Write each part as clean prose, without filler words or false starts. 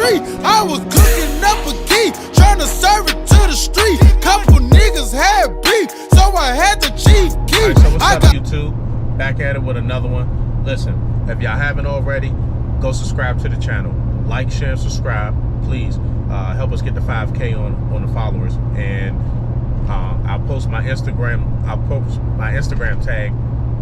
street. I was cooking up a key, trying to serve it to the street. Couple niggas had beef, so I had the chief key. Alright, so what's up, YouTube? Back at it with another one. Listen, if y'all haven't already, go subscribe to the channel. Like, share, and subscribe. Please help us get to 5K on the followers. And I'll post my Instagram tag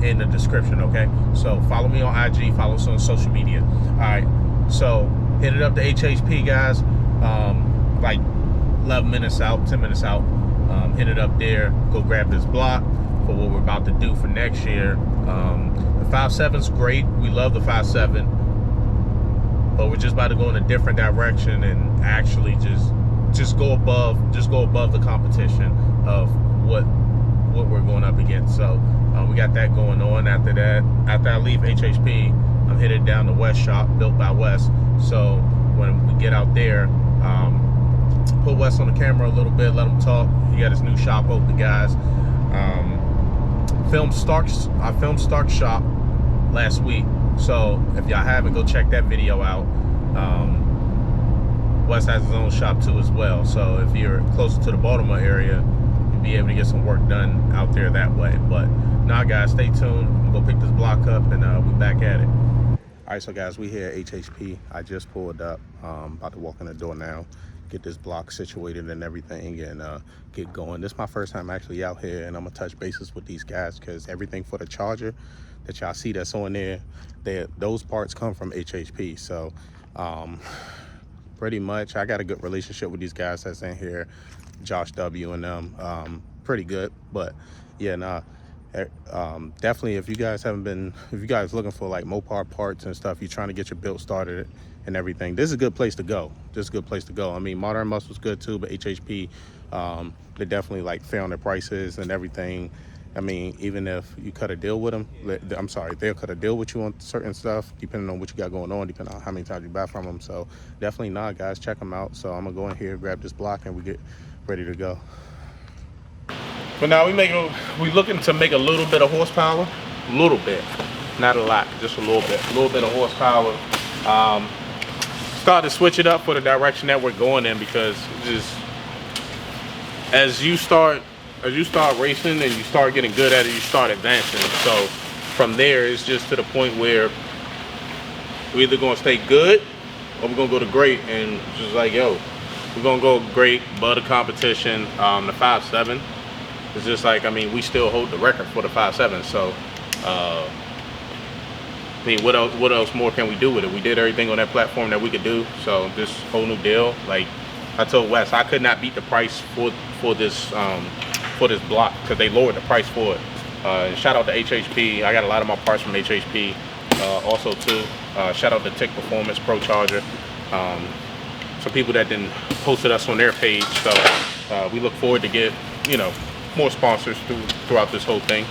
in the description, okay? So follow me on IG, follow us on social media. All right, so hit it up to HHP, guys. Like 11 minutes out, 10 minutes out. Hit it up there. Go grab this block for what we're about to do for next year. The 5.7's great. We love the 5.7, but we're just about to go in a different direction and actually just go above the competition of what we're going up against. So we got that going on. After that, after I leave HHP, I'm headed down to West Shop, Built by West. So when we get out there, put West on the camera a little bit, let him talk. He got his new shop open, guys. I filmed Stark's shop last week. So if y'all haven't, go check that video out. West has his own shop too as well. So if you're closer to the Baltimore area, you'll be able to get some work done out there that way. But nah, guys, stay tuned. I'm gonna go pick this block up and we're back at it. All right, so guys, we here at HHP. I just pulled up, about to walk in the door now, get this block situated and everything, and get going. This is my first time actually out here, and I'm gonna touch bases with these guys because everything for the charger that y'all see that's on there, those parts come from HHP. So pretty much I got a good relationship with these guys that's in here, Josh W and them, pretty good. But yeah, nah, definitely if you guys looking for like Mopar parts and stuff, you're trying to get your build started and everything, this is a good place to go. This is a good place to go. I mean, Modern Muscle's good too, but HHP, they're definitely like fair on their prices and everything. I mean, even if you cut a deal with them, they'll cut a deal with you on certain stuff, depending on what you got going on, depending on how many times you buy from them. So definitely not, guys, check them out. So I'm gonna go in here, grab this block, and we get ready to go. But now we looking to make a little bit of horsepower, a little bit, not a lot, just a little bit of horsepower. Start to switch it up for the direction that we're going in, because just as you start racing and you start getting good at it, you start advancing. So from there, it's just to the point where we're either gonna stay good or we're gonna go to great. And just like, yo, we're gonna go great, but the competition, the 5.7 is just like, I mean, we still hold the record for the 5.7. So I mean, what else more can we do with it? We did everything on that platform that we could do. So this whole new deal, like I told Wes, I could not beat the price for this block, because they lowered the price for it. And shout out to HHP. I got a lot of my parts from HHP. Also too, shout out to Tick Performance Pro Charger. Some people that didn't posted us on their page. So we look forward to get, you know, more sponsors throughout this whole thing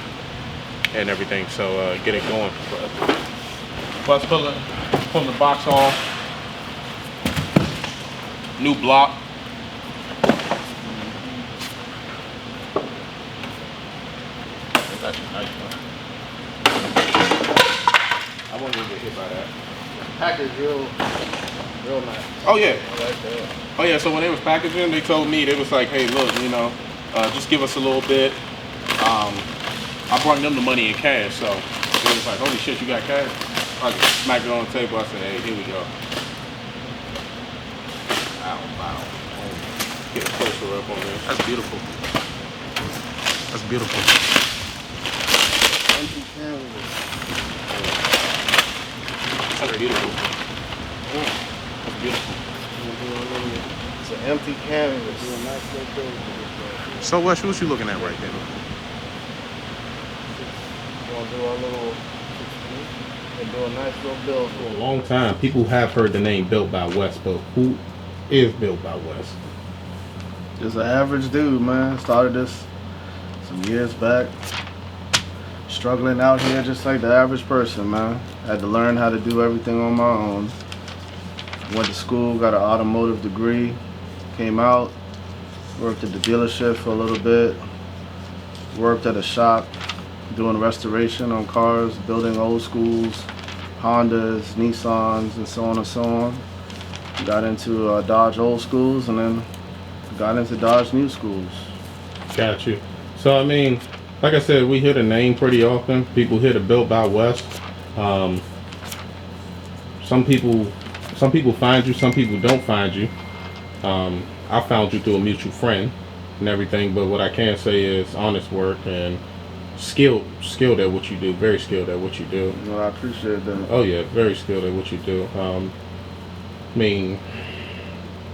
and everything. So get it going. Let's pull the box off. New block. That's a nice one. I won't even get hit by that. Package real nice. Oh yeah. I like that. Oh yeah. So when they was packaging, they told me, they was like, hey, look, you know, just give us a little bit. I brought them the money in cash, so they was like, holy shit, you got cash? I just smacked it on the table. I said, hey, here we go. Wow. Get a closer up on this. That's beautiful. That's beautiful. Empty canvas. That's beautiful. That's beautiful. It's an empty canvas. Do a nice little build. So what you looking at right there? We're gonna do a little. And do a nice little build. For a long time, people have heard the name Built by West, but who is Built by West? Just an average dude, man. Started this some years back. Struggling out here just like the average person, man. Had to learn how to do everything on my own. Went to school, got an automotive degree. Came out, worked at the dealership for a little bit. Worked at a shop doing restoration on cars, building old schools, Hondas, Nissans, and so on and so on. got into Dodge old schools, and then got into Dodge new schools. Got you. So I mean, like I said, we hear the name pretty often. People hear the Built by West. Some people find you, some people don't find you. I found you through a mutual friend and everything, but what I can say is honest work and skilled at what you do, very skilled at what you do. Well, I appreciate that. Oh yeah, very skilled at what you do. I mean,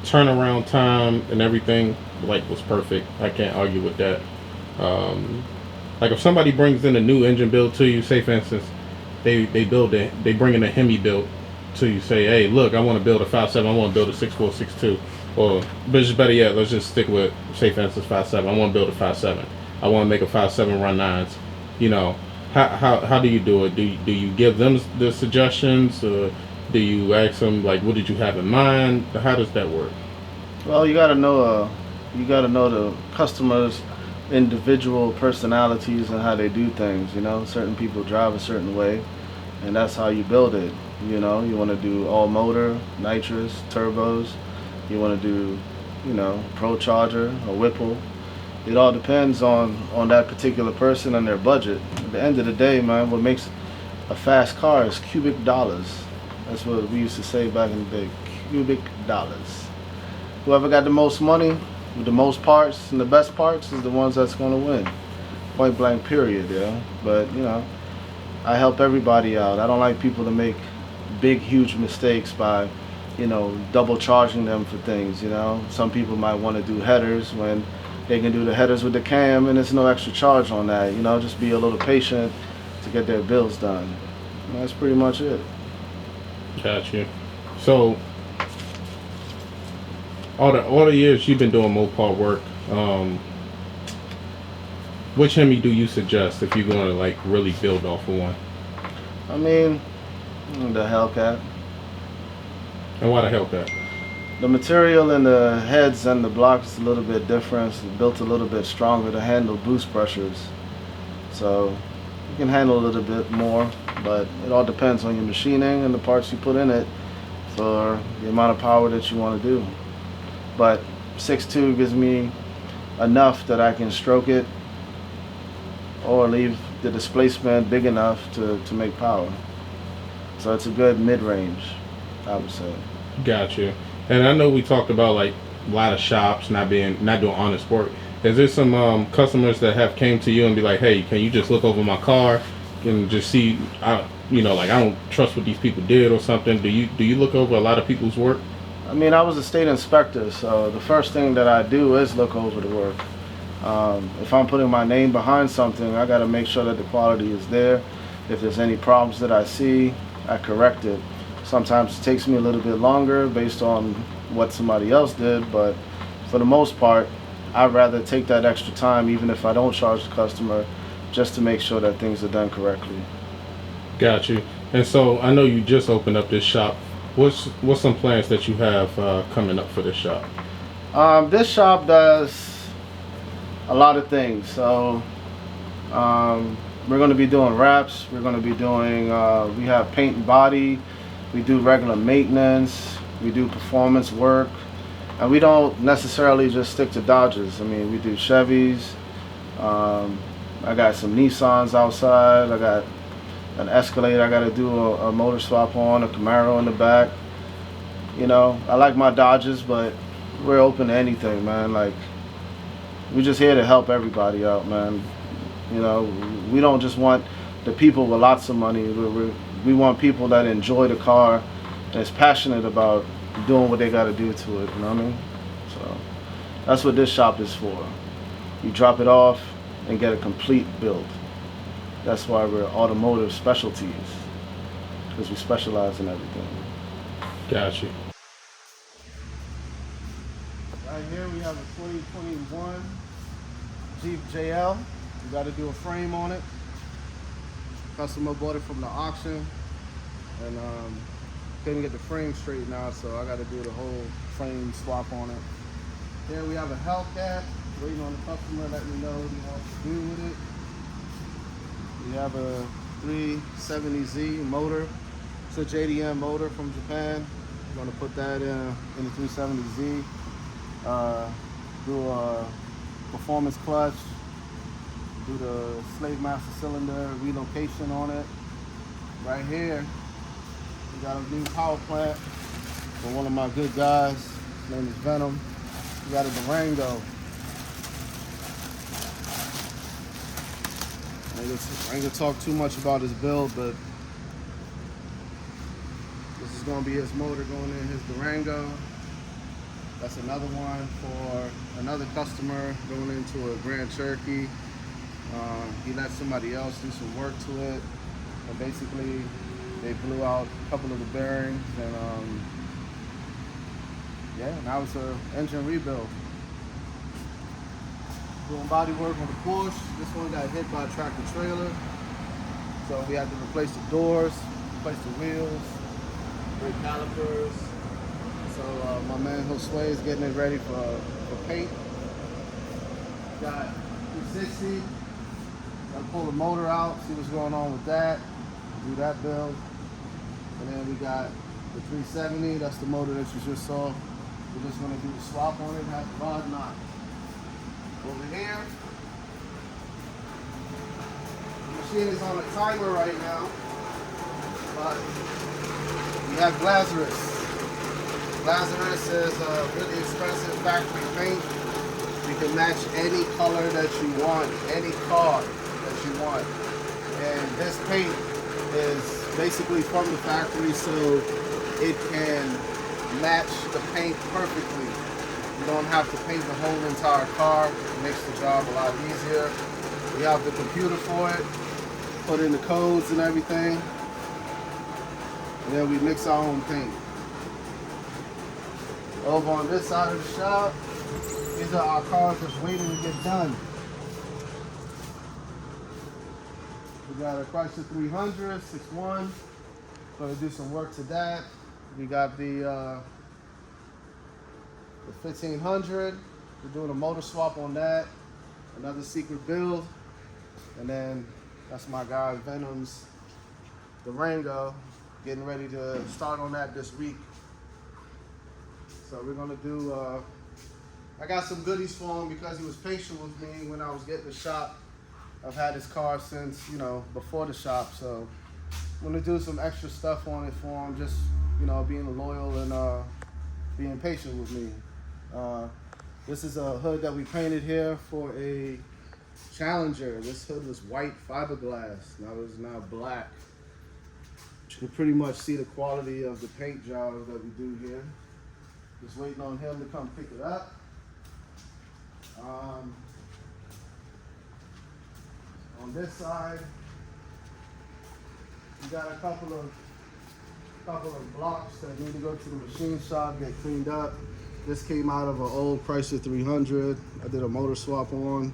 turnaround time and everything was perfect. I can't argue with that. Like if somebody brings in a new engine build to you, say for instance, they bring in a Hemi build to you, say, hey, look, I want to build a 5.7, I want to build a 6.4, 6.2, or but just better yet, let's just stick with, say for instance, 5.7. I want to build a 5.7. I want to make a 5.7 run 9s. You know, how do you do it? Do you give them the suggestions, or do you ask them like, what did you have in mind? How does that work? Well, you gotta know the customers' individual personalities and how they do things. You know, certain people drive a certain way, and that's how you build it. You know, you want to do all motor, nitrous, turbos. You want to do, you know, Pro Charger or Whipple. It all depends on that particular person and their budget. At the end of the day, man, what makes a fast car is cubic dollars. That's what we used to say back in the day, cubic dollars. Whoever got the most money with the most parts and the best parts is the ones that's going to win. Point blank period, yeah. But, you know, I help everybody out. I don't like people to make big, huge mistakes by, you know, double charging them for things, you know. Some people might want to do headers when they can do the headers with the cam and there's no extra charge on that. You know, just be a little patient to get their bills done. And that's pretty much it. Got you. So, all the years you've been doing Mopar work, which Hemi do you suggest if you're going to like really build off of one? I mean, the Hellcat. And why the Hellcat? The material in the heads and the blocks is a little bit different. It's built a little bit stronger to handle boost pressures. So you can handle a little bit more, but it all depends on your machining and the parts you put in it for the amount of power that you want to do. But 6.2 gives me enough that I can stroke it or leave the displacement big enough to make power. So it's a good mid-range, I would say. Got you. And I know we talked about like a lot of shops not doing honest work. Is there some customers that have came to you and be like, hey, can you just look over my car and just see, you know, like I don't trust what these people did or something? Do you look over a lot of people's work? I mean, I was a state inspector, so the first thing that I do is look over the work. If I'm putting my name behind something, I got to make sure that the quality is there. If there's any problems that I see, I correct it. Sometimes it takes me a little bit longer based on what somebody else did, but for the most part, I'd rather take that extra time, even if I don't charge the customer, just to make sure that things are done correctly. Got you. And so I know you just opened up this shop. What's some plans that you have coming up for this shop? This shop does a lot of things. So we're going to be doing wraps. We're going to be doing, we have paint and body. We do regular maintenance. We do performance work. And we don't necessarily just stick to Dodges. I mean, we do Chevys. I got some Nissans outside. I got an Escalade I got to do a motor swap on, a Camaro in the back. You know, I like my Dodges, but we're open to anything, man. Like, we're just here to help everybody out, man. You know, we don't just want the people with lots of money. We want people that enjoy the car and is passionate about doing what they got to do to it, you know what I mean? So that's what this shop is for. You drop it off and get a complete build. That's why we're automotive specialties, because we specialize in everything. Got you. Right here we have a 2021 Jeep JL. We got to do a frame on it. Customer bought it from the auction and couldn't get the frame straightened out, so I got to do the whole frame swap on it. Here we have a Hellcat, waiting on the customer, letting me know what he wants to do with it. We have a 370Z motor. It's a JDM motor from Japan. I'm gonna put that in the 370Z. Do a performance clutch. Do the Slave Master cylinder relocation on it. Right here, we got a new power plant for one of my good guys. His name is Venom. We got a Durango. I ain't gonna talk too much about his build, but this is gonna be his motor going in his Durango. That's another one for another customer going into a Grand Cherokee. He let somebody else do some work to it, and basically they blew out a couple of the bearings, and yeah, now it's an engine rebuild. Doing body work on the Porsche. This one got hit by a tractor trailer, so we had to replace the doors, replace the wheels, brake calipers. So my man Josue is getting it ready for paint. Got 360. Gotta pull the motor out, see what's going on with that. Do that build. And then we got the 370. That's the motor that you just saw. We're just gonna do the swap on it and have the rod knot. Over here, the machine is on a timer right now, but we have Glazarus. Glazarus is a really expensive factory paint. You can match any color that you want, any car that you want. And this paint is basically from the factory, so it can match the paint perfectly. You don't have to paint the whole entire car. It makes the job a lot easier. We have the computer for it, put in the codes and everything, and then we mix our own paint. Over on this side of the shop, these are our cars just waiting to get done. We got a Chrysler 300, 6.1. Gonna do some work to that. We got the 1500. We're doing a motor swap on that. Another secret build. And then that's my guy Venom's Durango. Getting ready to start on that this week. So we're gonna do, I got some goodies for him because he was patient with me when I was getting the shop. I've had this car since, before the shop. So I'm gonna do some extra stuff on it for him, just, being loyal and being patient with me. This is a hood that we painted here for a Challenger. This hood was white fiberglass. Now it's now black. You can pretty much see the quality of the paint job that we do here. Just waiting on him to come pick it up. On this side, we got a couple of blocks that need to go to the machine shop, get cleaned up. This came out of an old Chrysler 300. I did a motor swap on.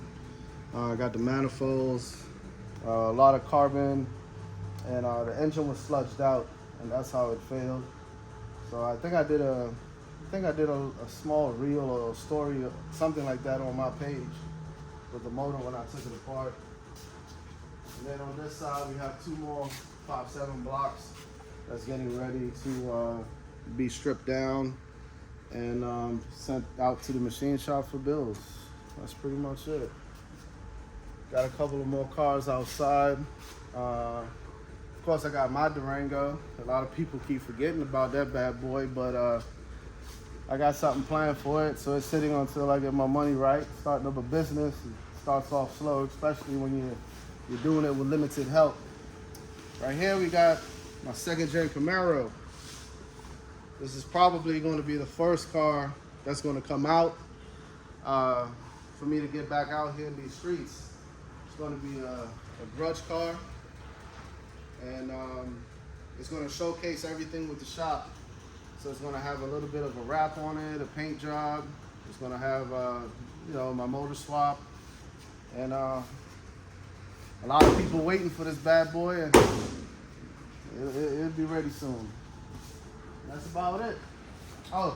I got the manifolds, a lot of carbon, and the engine was sludged out, and that's how it failed. So I think I did a small reel or a story or something like that on my page with the motor when I took it apart. And then on this side we have two more 5.7 blocks that's getting ready to be stripped down and sent out to the machine shop for builds. That's pretty much it. Got a couple of more cars outside. Of course I got my Durango. A lot of people keep forgetting about that bad boy, but I got something planned for it, so it's sitting until I get my money right. Starting up a business starts off slow, especially when you're doing it with limited help. Right here we got my 2nd gen Camaro. This is probably going to be the first car that's going to come out for me to get back out here in these streets. It's going to be a grudge car, and it's going to showcase everything with the shop. So it's going to have a little bit of a wrap on it, a paint job. It's going to have, my motor swap. And a lot of people waiting for this bad boy, and it'll be ready soon. That's about it. Oh,